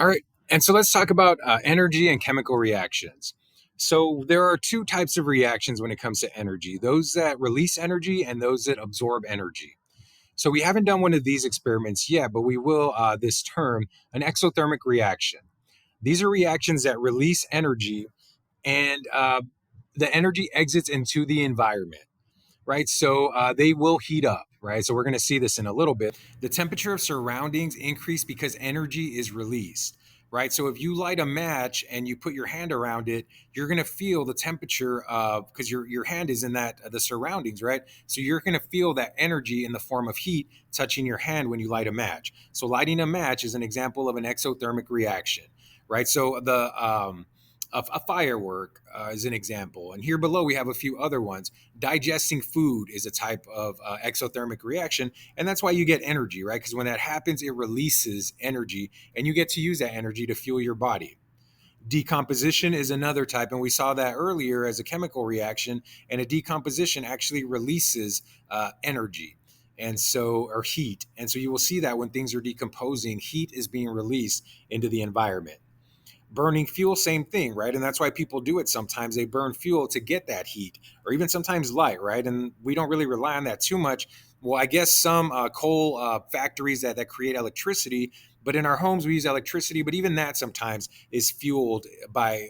All right. And so let's talk about energy and chemical reactions. So there are two types of reactions when it comes to energy, those that release energy and those that absorb energy. So we haven't done one of these experiments yet, but we will this term, an exothermic reaction. These are reactions that release energy and the energy exits into the environment, right? So they will heat up, right? So we're going to see this in a little bit. The temperature of surroundings increase because energy is released, right? So if you light a match and you put your hand around it, you're going to feel the temperature of because your hand is in that the surroundings, right? So you're going to feel that energy in the form of heat touching your hand when you light a match. So lighting a match is an example of an exothermic reaction, right? So a firework is an example, and here below we have a few other ones. Digesting food is a type of exothermic reaction, and that's why you get energy, right? Because when that happens, it releases energy, and you get to use that energy to fuel your body. Decomposition is another type, and we saw that earlier as a chemical reaction, and a decomposition actually releases energy. And so, or heat. And so you will see that when things are decomposing, heat is being released into the environment. Burning fuel, same thing, right? And that's why people do it sometimes. They burn fuel to get that heat, or even sometimes light, right? And we don't really rely on that too much. Well, I guess some coal factories that create electricity, but in our homes we use electricity, but even that sometimes is fueled by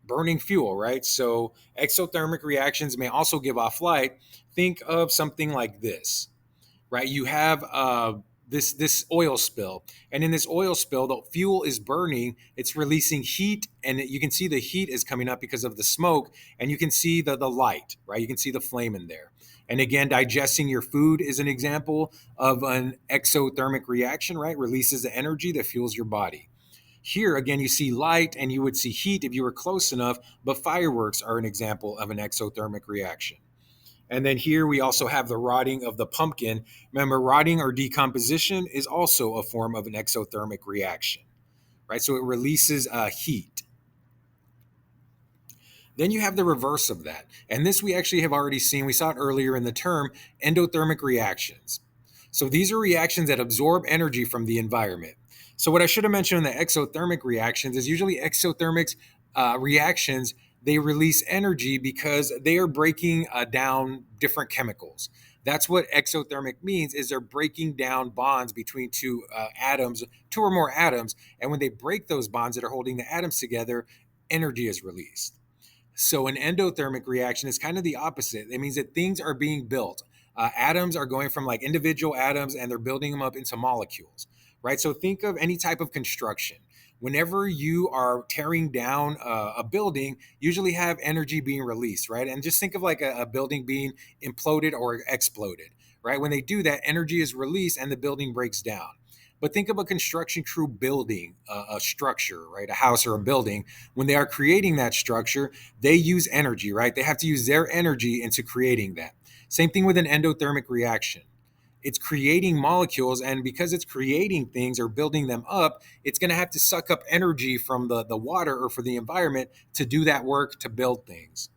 burning fuel, right? So exothermic reactions may also give off light. Think of something like this, right? You have this oil spill, and in this oil spill, the fuel is burning. It's releasing heat, and you can see the heat is coming up because of the smoke, and you can see the light, right? You can see the flame in there. And again, digesting your food is an example of an exothermic reaction, right? Releases the energy that fuels your body. Here again, you see light and you would see heat if you were close enough, but fireworks are an example of an exothermic reaction. And then here we also have the rotting of the pumpkin. Remember, rotting or decomposition is also a form of an exothermic reaction, right? So it releases heat. Then you have the reverse of that. And this we actually have already seen. We saw it earlier in the term endothermic reactions. So these are reactions that absorb energy from the environment. So what I should have mentioned in the exothermic reactions is usually exothermic reactions, they release energy because they are breaking down different chemicals. That's what exothermic means, is they're breaking down bonds between two atoms, two or more atoms. And when they break those bonds that are holding the atoms together, energy is released. So an endothermic reaction is kind of the opposite. It means that things are being built. Atoms are going from like individual atoms and they're building them up into molecules, right? So think of any type of construction. Whenever you are tearing down a building, usually have energy being released, right? And just think of like a building being imploded or exploded, right? When they do that, energy is released and the building breaks down. But think of a construction crew building a structure, right? A house or a building. When they are creating that structure, they use energy, right? They have to use their energy into creating that. Same thing with an endothermic reaction. It's creating molecules, and because it's creating things or building them up, it's going to have to suck up energy from the water or for the environment to do that work to build things,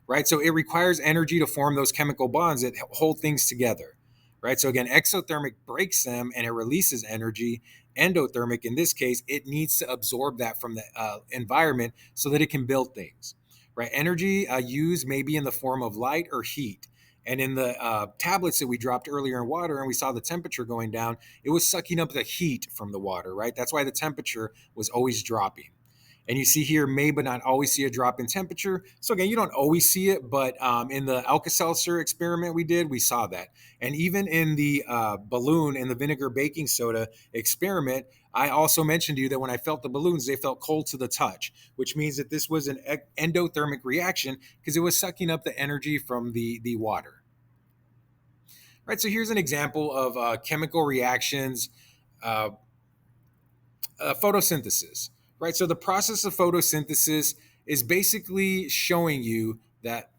right? So it requires energy to form those chemical bonds that hold things together, right? So again, exothermic breaks them and it releases energy. Endothermic, in this case, it needs to absorb that from the environment so that it can build things, right? Energy used may be in the form of light or heat. And in the tablets that we dropped earlier in water and we saw the temperature going down, it was sucking up the heat from the water, right? That's why the temperature was always dropping. And you see here, may but not always see a drop in temperature. So again, you don't always see it, but in the Alka-Seltzer experiment we did, we saw that. And even in the balloon and the vinegar baking soda experiment, I also mentioned to you that when I felt the balloons, they felt cold to the touch, which means that this was an endothermic reaction because it was sucking up the energy from the water. Right, so here's an example of chemical reactions. Uh, Photosynthesis, right? So the process of photosynthesis is basically showing you that